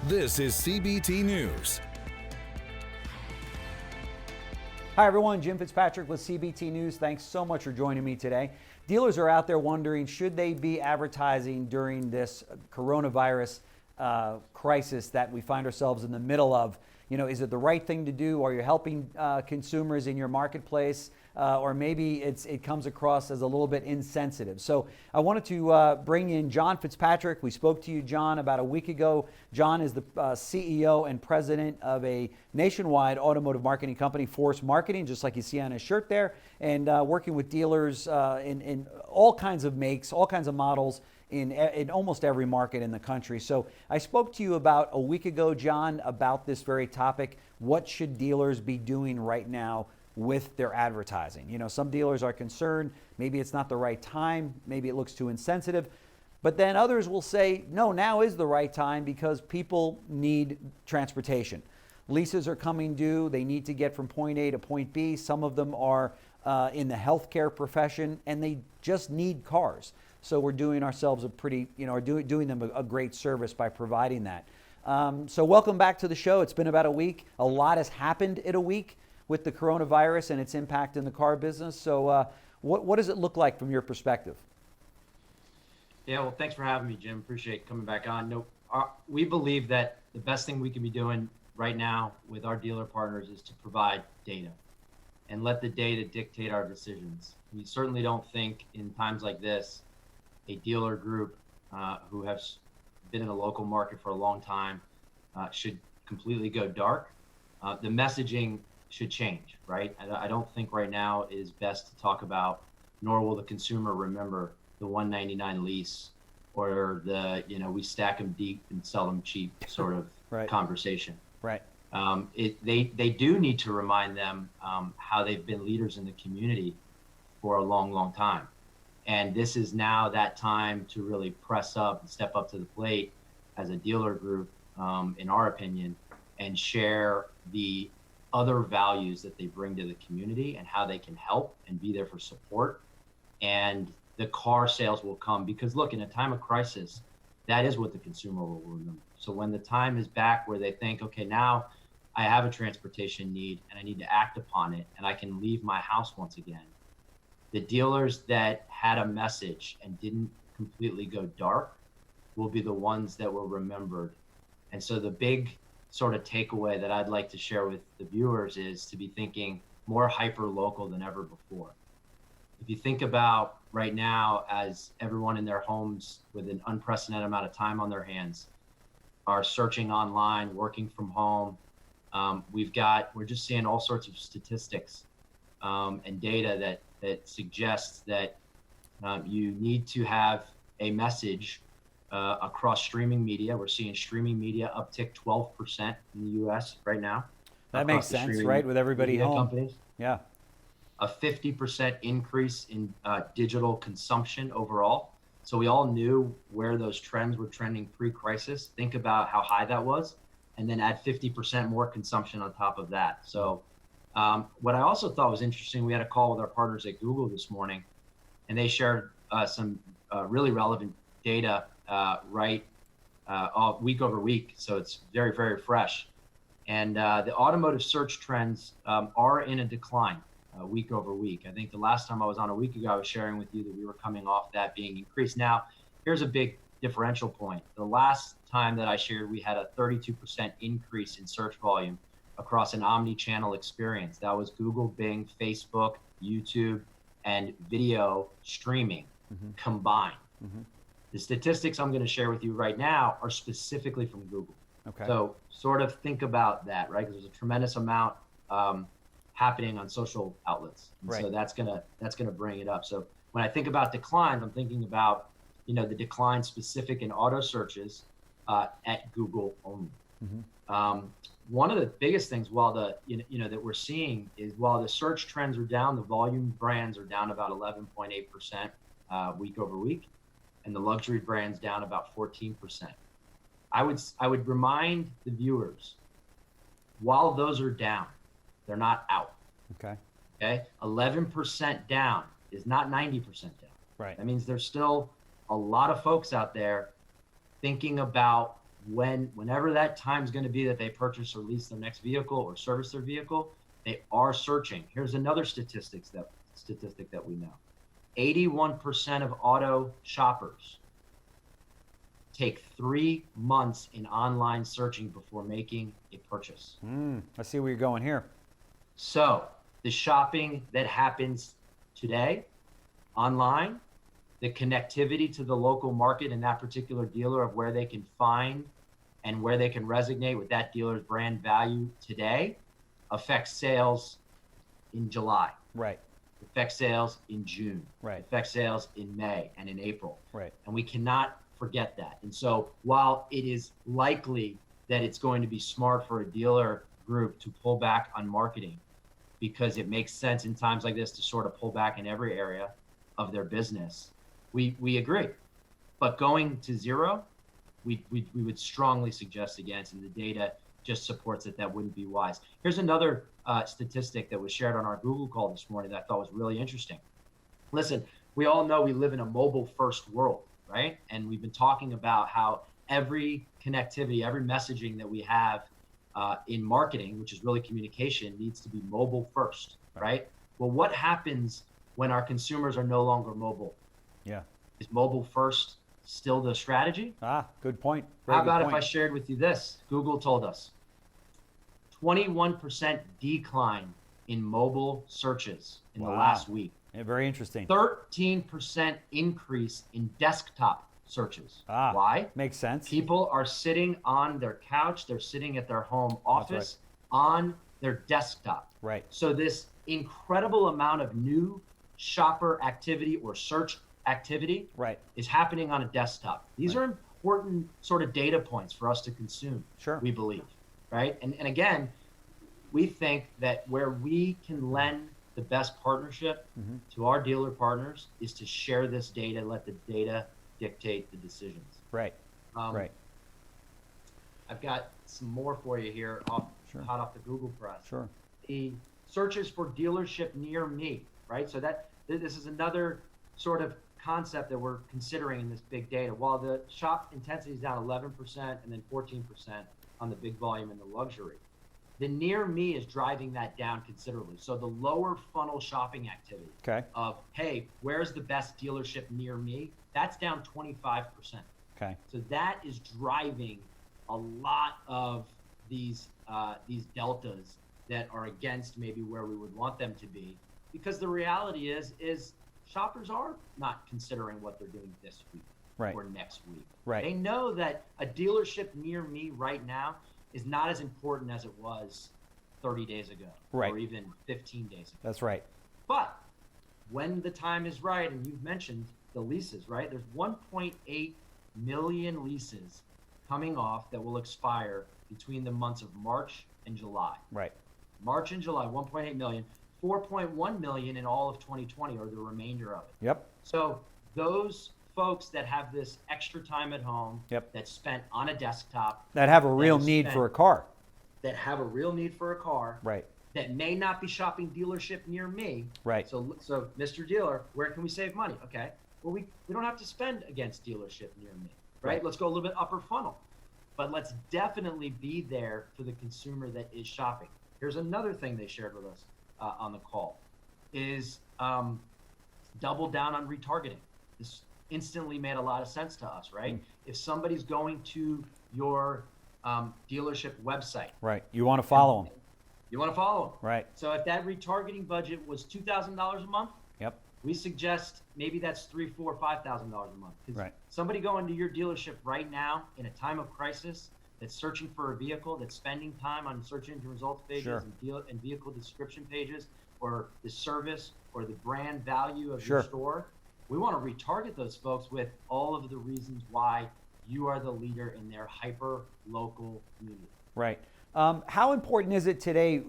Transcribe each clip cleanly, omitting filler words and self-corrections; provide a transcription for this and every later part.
This is CBT News. Hi everyone, Jim Fitzpatrick with CBT News. Thanks so much for joining me today. Dealers are out there wondering, should they be advertising during this coronavirus crisis that we find ourselves in the middle of? You know, is it the right thing to do? Are you helping consumers in your marketplace? Or maybe it comes across as a little bit insensitive. So I wanted to bring in John Fitzpatrick. We spoke to you, John, about a week ago. John is the CEO and president of a nationwide automotive marketing company, Force Marketing, just like you see on his shirt there, and working with dealers in all kinds of makes, all kinds of models in almost every market in the country. So I spoke to you about a week ago, John, about this very topic. What should dealers be doing right now with their advertising? You know, some dealers are concerned, maybe it's not the right time, maybe it looks too insensitive, but then others will say, no, now is the right time because people need transportation. Leases are coming due, they need to get from point A to point B. Some of them are in the healthcare profession and they just need cars. So we're doing ourselves a pretty, doing them a great service by providing that. So welcome back to the show. It's been about a week. A lot has happened in a week with the coronavirus and its impact in the car business. So what does it look like from your perspective? Yeah, well, thanks for having me, Jim. Appreciate coming back on. We believe that the best thing we can be doing right now with our dealer partners is to provide data and let the data dictate our decisions. We certainly don't think in times like this, a dealer group who has been in a local market for a long time should completely go dark. The messaging should change, right? I don't think right now it is best to talk about, nor will the consumer remember the $199 lease or the, we stack them deep and sell them cheap sort of Right. conversation. Right. They do need to remind them how they've been leaders in the community for a long, long time. And this is now that time to really press up and step up to the plate as a dealer group, in our opinion, and share the other values that they bring to the community and how they can help and be there for support. And the car sales will come because, look, in a time of crisis, that is what the consumer will remember. So when the time is back where they think, okay, now I have a transportation need and I need to act upon it and I can leave my house once again, the dealers that had a message and didn't completely go dark will be the ones that were remembered. And so the big sort of takeaway that I'd like to share with the viewers is to be thinking more hyper local than ever before. If you think about right now, as everyone in their homes with an unprecedented amount of time on their hands are searching online, working from home, we're just seeing all sorts of statistics and data that suggests that you need to have a message across streaming media. We're seeing streaming media uptick 12% in the U.S. right now. That makes sense, right? With everybody home. Companies. Yeah. A 50% increase in digital consumption overall. So we all knew where those trends were trending pre-crisis. Think about how high that was, and then add 50% more consumption on top of that. So what I also thought was interesting, we had a call with our partners at Google this morning, and they shared some really relevant data week over week. So it's very, very fresh. And the automotive search trends are in a decline week over week. I think the last time I was on a week ago, I was sharing with you that we were coming off that being increased. Now, here's a big differential point. The last time that I shared, we had a 32% increase in search volume across an omni-channel experience. That was Google, Bing, Facebook, YouTube, and video streaming combined. The statistics I'm going to share with you right now are specifically from Google. Okay. So sort of think about that, right? Because there's a tremendous amount happening on social outlets. And Right. so that's gonna bring it up. So when I think about declines, I'm thinking about, the decline specific in auto searches at Google only. One of the biggest things that we're seeing is while the search trends are down, the volume brands are down about 11.8% week over week, and the luxury brands down about 14%. I would remind the viewers, while those are down, they're not out. Okay. 11% down is not 90% down. Right. That means there's still a lot of folks out there thinking about whenever that time's going to be that they purchase or lease their next vehicle or service their vehicle, they are searching. Here's another statistic that we know. 81% of auto shoppers take 3 months in online searching before making a purchase. I see where you're going here. So the shopping that happens today online, the connectivity to the local market and that particular dealer of where they can find and where they can resonate with that dealer's brand value today affects sales in July. Right. Affects sales in June. Right. Affects sales in May and in April. Right. And we cannot forget that. And so while it is likely that it's going to be smart for a dealer group to pull back on marketing because it makes sense in times like this to sort of pull back in every area of their business, we agree. But going to zero, we would strongly suggest against, and the data just supports that wouldn't be wise. Here's another statistic that was shared on our Google call this morning that I thought was really interesting. Listen, we all know we live in a mobile first world, right? And we've been talking about how every connectivity, every messaging that we have in marketing, which is really communication, needs to be mobile first, right? Well, what happens when our consumers are no longer mobile? Yeah. Is mobile first still the strategy? Good point. How about if I shared with you this? Google told us 21% decline in mobile searches in the last week. Yeah, very interesting. 13% increase in desktop searches. Why? Makes sense. People are sitting on their couch, they're sitting at their home office on their desktop. Right. So this incredible amount of new shopper activity or search activity is happening on a desktop. These are important sort of data points for us to consume, we believe, right? And again, we think that where we can lend the best partnership to our dealer partners is to share this data, let the data dictate the decisions. Right. I've got some more for you here, hot off the Google press. The searches for dealership near me, right? So this is another sort of concept that we're considering in this big data. While the shop intensity is down 11% and then 14% on the big volume and the luxury, the near me is driving that down considerably. So the lower funnel shopping activity of, hey, where's the best dealership near me? That's down 25%. So that is driving a lot of these deltas that are against maybe where we would want them to be, because the reality is shoppers are not considering what they're doing this week or next week. They know that a dealership near me right now is not as important as it was 30 days ago or even 15 days ago. That's right. But when the time is right, and you've mentioned the leases, right? There's 1.8 million leases coming off that will expire between the months of March and July. March and July, 1.8 million. 4.1 million in all of 2020, or the remainder of it. So those folks that have this extra time at home, that's spent on a desktop, that have a real need for a car, that may not be shopping dealership near me. So Mr. Dealer, where can we save money? Okay, well, we don't have to spend against dealership near me, right? Let's go a little bit upper funnel, but let's definitely be there for the consumer that is shopping. Here's another thing they shared with us on the call is double down on retargeting. This instantly made a lot of sense to us, right? If somebody's going to your dealership website, you want to follow them. You want to follow them. So if that retargeting budget was $2,000 a month, we suggest maybe that's $3,000, $4,000, $5,000 a month. Because somebody going to your dealership right now in a time of crisis, that's searching for a vehicle, that's spending time on search engine results pages and vehicle description pages, or the service or the brand value of your store, we want to retarget those folks with all of the reasons why you are the leader in their hyper local community. How important is it today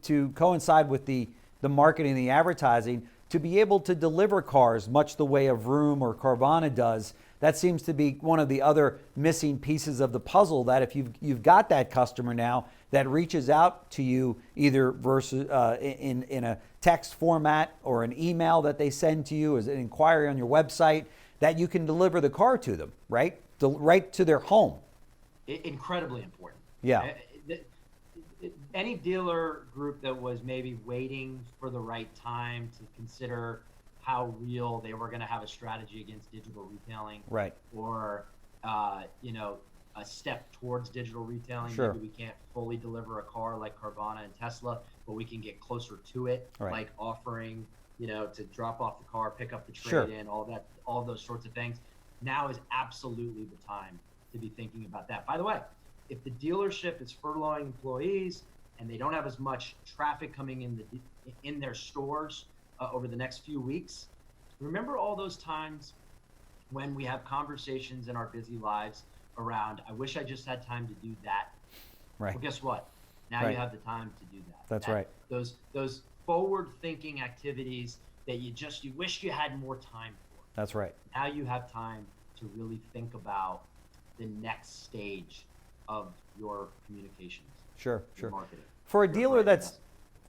to coincide with the marketing, the advertising, to be able to deliver cars much the way a Vroom or Carvana does? That seems to be one of the other missing pieces of the puzzle, that if you've got that customer now that reaches out to you either versus in a text format or an email that they send to you as an inquiry on your website, that you can deliver the car to them, right to their home. incredibly important. Yeah. Any dealer group that was maybe waiting for the right time to consider how real they were going to have a strategy against digital retailing, Right. or a step towards digital retailing. Sure. Maybe we can't fully deliver a car like Carvana and Tesla, but we can get closer to it, Right. like offering, to drop off the car, pick up the Sure. trade-in, all of those sorts of things. Now is absolutely the time to be thinking about that. By the way, if the dealership is furloughing employees and they don't have as much traffic coming in their stores over the next few weeks, remember all those times when we have conversations in our busy lives around, I wish I just had time to do that. Right. Well, guess what? Now Right. you have the time to do that. That's right. Those forward-thinking activities that you wish you had more time for. That's right. Now you have time to really think about the next stage of your communications. Sure. Your marketing. For a your dealer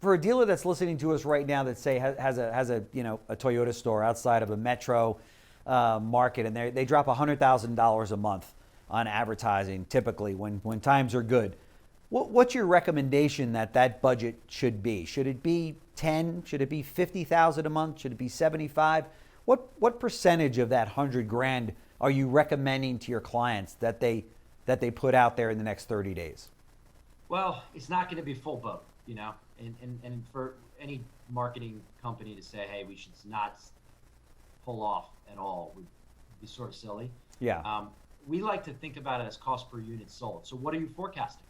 brand that's listening to us right now that say has a Toyota store outside of a metro market, and they drop $100,000 a month on advertising typically when times are good. What's your recommendation that budget should be? Should it be 10? Should it be 50,000 a month? Should it be 75? What percentage of that 100 grand are you recommending to your clients that they put out there in the next 30 days? Well, it's not going to be full boat, and for any marketing company to say, hey, we should not pull off at all would be sort of silly. Yeah. We like to think about it as cost per unit sold. So what are you forecasting?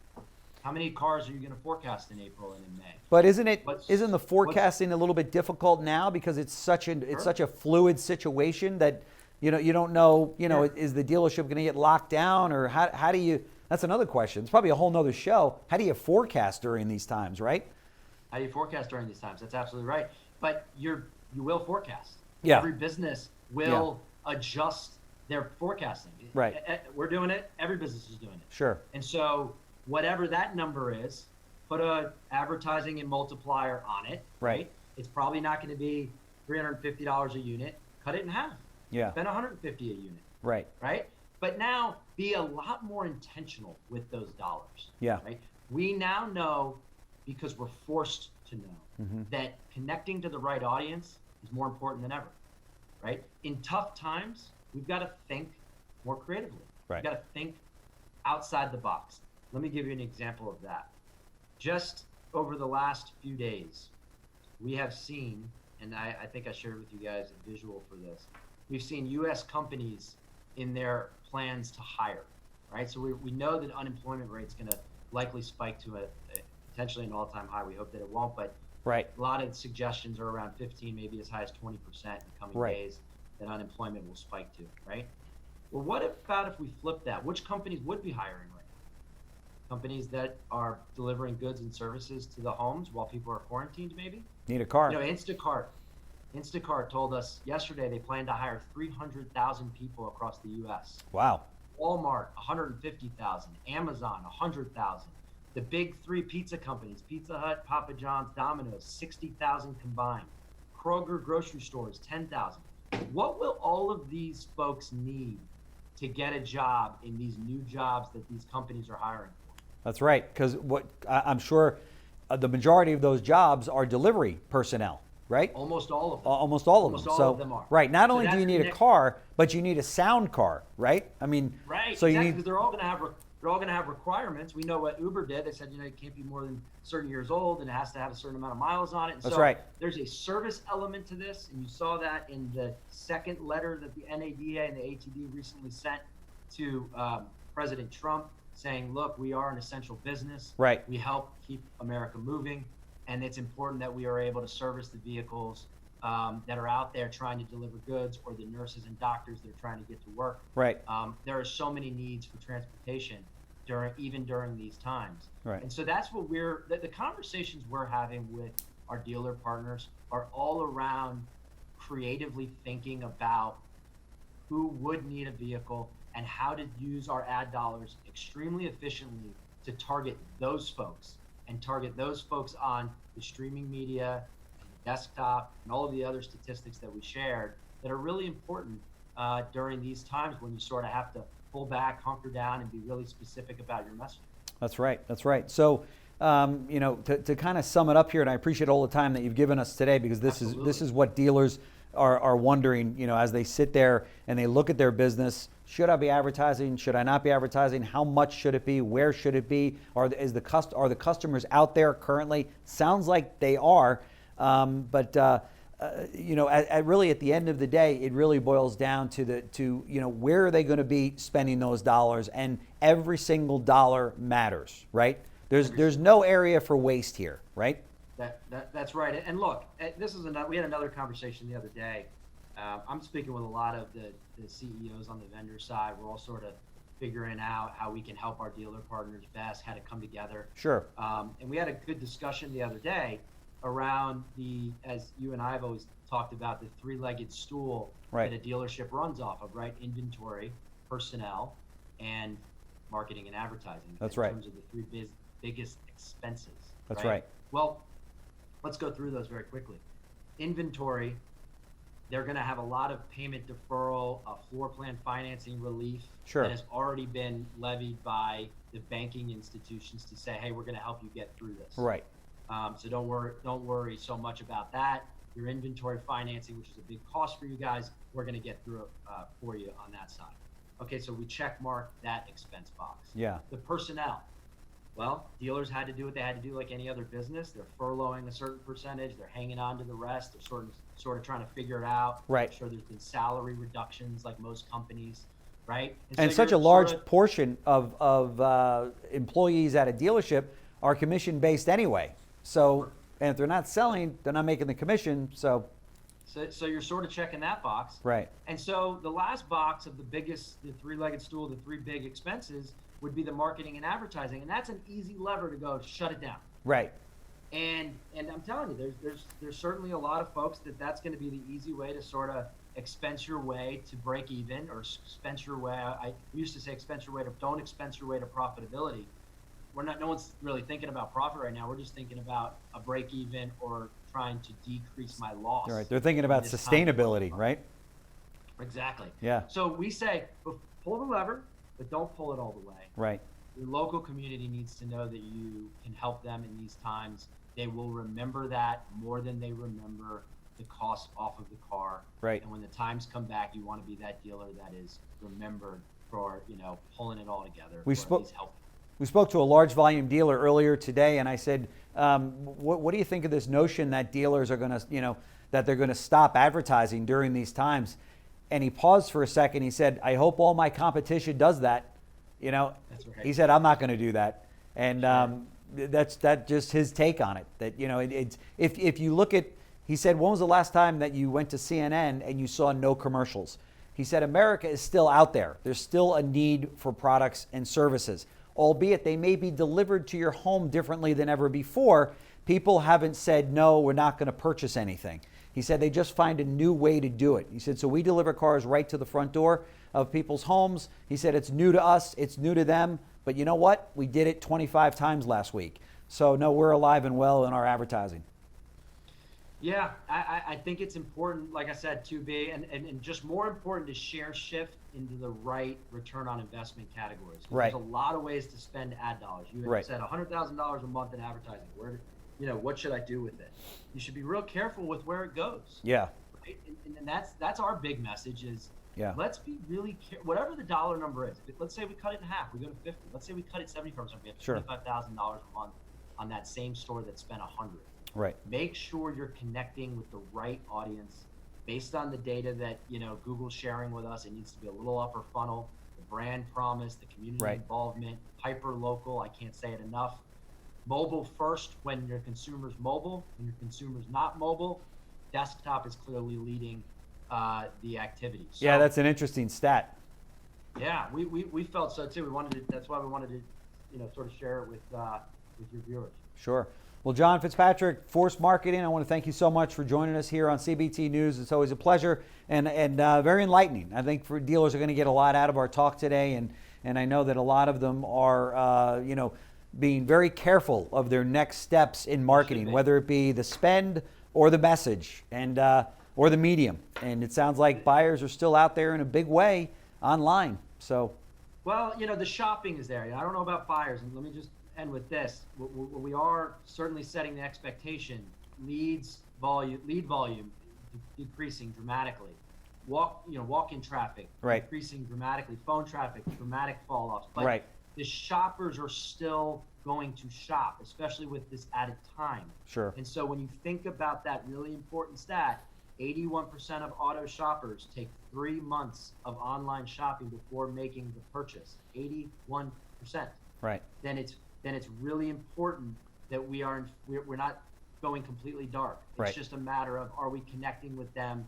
How many cars are you going to forecast in April and in May? But isn't the forecasting a little bit difficult now because it's such a fluid situation that you don't know, is the dealership going to get locked down, or how do you? That's another question. It's probably a whole nother show. How do you forecast during these times, right? How do you forecast during these times? That's absolutely right. But you will forecast. Yeah. Every business will adjust their forecasting. Right. We're doing it. Every business is doing it. Sure. And so whatever that number is, put a advertising and multiplier on it. Right. It's probably not going to be $350 a unit. Cut it in half. Yeah. Spend $150 a unit. Right. Right. But now be a lot more intentional with those dollars. Yeah. Right. We now know, because we're forced to know, that connecting to the right audience is more important than ever. Right. In tough times, we've got to think more creatively. Right. We've got to think outside the box. Let me give you an example of that. Just over the last few days, we have seen, and I think I shared with you guys a visual for this, we've seen U.S. companies in their plans to hire, right? So we know that unemployment rate's going to likely spike to a potentially an all-time high. We hope that it won't, but right. A lot of suggestions are around 15, maybe as high as 20% in the coming days that unemployment will spike to, right? Well, what about if we flip that? Which companies would be hiring right now? Companies that are delivering goods and services to the homes while people are quarantined, maybe? Need a car. Instacart told us yesterday they plan to hire 300,000 people across the U.S. Wow. Walmart, 150,000. Amazon, 100,000. The big three pizza companies, Pizza Hut, Papa John's, Domino's, 60,000 combined. Kroger grocery stores, 10,000. What will all of these folks need to get a job in these new jobs that these companies are hiring for? That's right, because I'm sure the majority of those jobs are delivery personnel, right? Almost all of them. Almost all of them. Almost all of them are. Right. Not only do you need a car, but you need a sound car, right? I mean, right. So exactly, you need. Because they're all going to have requirements. We know what Uber did. They said, it can't be more than certain years old, and it has to have a certain amount of miles on it. And That's so right. There's a service element to this, and you saw that in the second letter that the NADA and the ATD recently sent to President Trump, saying, look, we are an essential business. Right. We help keep America moving, and it's important that we are able to service the vehicles that are out there trying to deliver goods, or the nurses and doctors that are trying to get to work. Right. There are so many needs for transportation even during these times. Right. And so that's what the conversations we're having with our dealer partners are all around creatively thinking about who would need a vehicle and how to use our ad dollars extremely efficiently to target those folks, and target those folks on the streaming media, and the desktop, and all of the other statistics that we shared that are really important during these times when you sort of have to pull back, hunker down, and be really specific about your messaging. That's right. That's right. So, to kind of sum it up here, and I appreciate all the time that you've given us today, because this is what dealers are wondering, as they sit there and they look at their business. Should I be advertising? Should I not be advertising? How much should it be? Where should it be? Are the customers out there currently? Sounds like they are, but really at the end of the day, it really boils down to where are they going to be spending those dollars, and every single dollar matters, right? There's no area for waste here, right? That's right. And look, we had another conversation the other day. I'm speaking with a lot of the CEOs on the vendor side. We're all sort of figuring out how we can help our dealer partners best, how to come together. Sure. And we had a good discussion the other day around as you and I have always talked about, the three-legged stool right. that a dealership runs off of, right? Inventory, personnel, and marketing and advertising. That's in right. terms of the three biggest expenses. That's right. Well, let's go through those very quickly. Inventory, they're going to have a lot of payment deferral, floor plan financing relief sure. that has already been levied by the banking institutions to say, hey, we're going to help you get through this. Right. So don't worry so much about that. Your inventory financing, which is a big cost for you guys, we're going to get through it for you on that side. Okay, so we check mark that expense box. Yeah. The personnel. Well, dealers had to do what they had to do like any other business. They're furloughing a certain percentage. They're hanging on to the rest. They're sort of trying to figure it out. Right. I'm sure there's been salary reductions like most companies, right? And so such a large portion of employees at a dealership are commission-based anyway. So, and if they're not selling, they're not making the commission. So you're sort of checking that box. Right. And so the last box of the three-legged stool, the three big expenses, would be the marketing and advertising, and that's an easy lever to go shut it down. Right. And I'm telling you, there's certainly a lot of folks that's going to be the easy way to sort of expense your way to break even, or expense your way. I used to say don't expense your way to profitability. No one's really thinking about profit right now. We're just thinking about a break even or trying to decrease my loss. Right. They're thinking about sustainability, right? Exactly. Yeah. So we say, pull the lever, but don't pull it all the way. Right. Your local community needs to know that you can help them in these times. They will remember that more than they remember the cost off of the car. Right. And when the times come back, you want to be that dealer that is remembered for, pulling it all together. We spoke to a large volume dealer earlier today, and I said, what do you think of this notion that dealers are going to, that they're going to stop advertising during these times? And he paused for a second. He said, I hope all my competition does that. That's right. He said, I'm not going to do that. And that's just his take on it. That, if you look at, he said, when was the last time that you went to CNN and you saw no commercials? He said, America is still out there. There's still a need for products and services, albeit they may be delivered to your home differently than ever before. People haven't said, no, we're not going to purchase anything. He said they just find a new way to do it. He said, so we deliver cars right to the front door of people's homes. He said, it's new to us, it's new to them, but you know what? We did it 25 times last week. So no, we're alive and well in our advertising. Yeah, I think it's important, like I said, to be, and just more important, to share shift into the right return on investment categories. Right. There's a lot of ways to spend ad dollars. You had said $100,000 a month in advertising. What should I do with it? You should be real careful with where it goes. Yeah. Right? And that's our big message is, let's be really careful. Whatever the dollar number is, let's say we cut it in half, we go to 50. Let's say we cut it 75%, we have $25,000 a month on that same store that spent 100. Right. Make sure you're connecting with the right audience based on the data that Google's sharing with us. It needs to be a little upper funnel, the brand promise, the community involvement, hyper local. I can't say it enough. Mobile first when your consumer's mobile. When your consumer's not mobile, desktop is clearly leading the activity. So, yeah, that's an interesting stat. Yeah, we felt so too. That's why we wanted to sort of share it with your viewers. Sure. Well, John Fitzpatrick, Force Marketing, I want to thank you so much for joining us here on CBT News. It's always a pleasure and very enlightening. I think for dealers are going to get a lot out of our talk today, and I know that a lot of them are, being very careful of their next steps in marketing, whether it be the spend or the message and or the medium. And it sounds like buyers are still out there in a big way online. So Well, the shopping is there. I don't know about buyers, and let me just end with this. We are certainly setting the expectation. Lead volume decreasing dramatically. Walk-in traffic decreasing dramatically. Phone traffic, dramatic fall-offs. But the shoppers are still going to shop, especially with this added time. Sure. And so when you think about that really important stat, 81% of auto shoppers take 3 months of online shopping before making the purchase. 81%. Right. Then it's really important that we're not going completely dark. It's just a matter of, are we connecting with them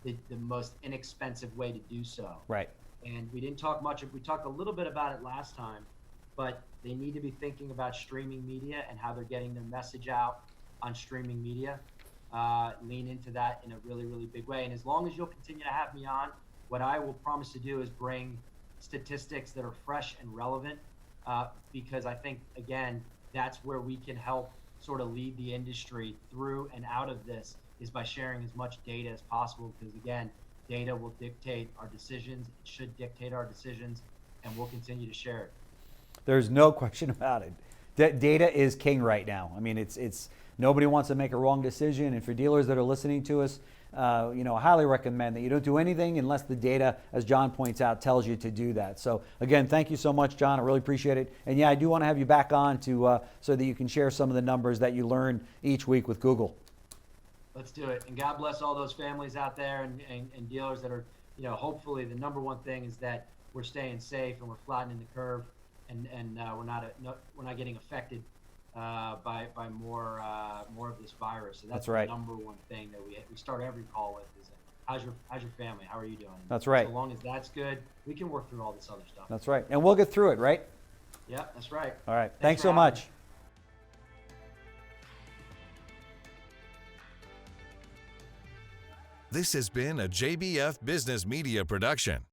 the most inexpensive way to do so? Right. And we didn't talk much. We talked a little bit about it last time, but they need to be thinking about streaming media and how they're getting their message out on streaming media. Lean into that in a really, really big way. And as long as you'll continue to have me on, what I will promise to do is bring statistics that are fresh and relevant, because I think, again, that's where we can help sort of lead the industry through and out of this, is by sharing as much data as possible, because, again, data will dictate our decisions. It should dictate our decisions, and we'll continue to share it. There's no question about it. Data is king right now. I mean, it's nobody wants to make a wrong decision, and for dealers that are listening to us, I highly recommend that you don't do anything unless the data, as John points out, tells you to do that. So again, thank you so much, John. I really appreciate it. And yeah, I do want to have you back on so that you can share some of the numbers that you learn each week with Google. Let's do it. And God bless all those families out there and dealers that are, hopefully the number one thing is that we're staying safe and we're flattening the curve, and we're not getting affected by more of this virus. So that's right. The number one thing that we start every call with is, how's your family? How are you doing? That's right. So long as that's good, we can work through all this other stuff. That's right. And we'll get through it, right? Yeah, that's right. All right. Thanks so much. This has been a JBF Business Media production.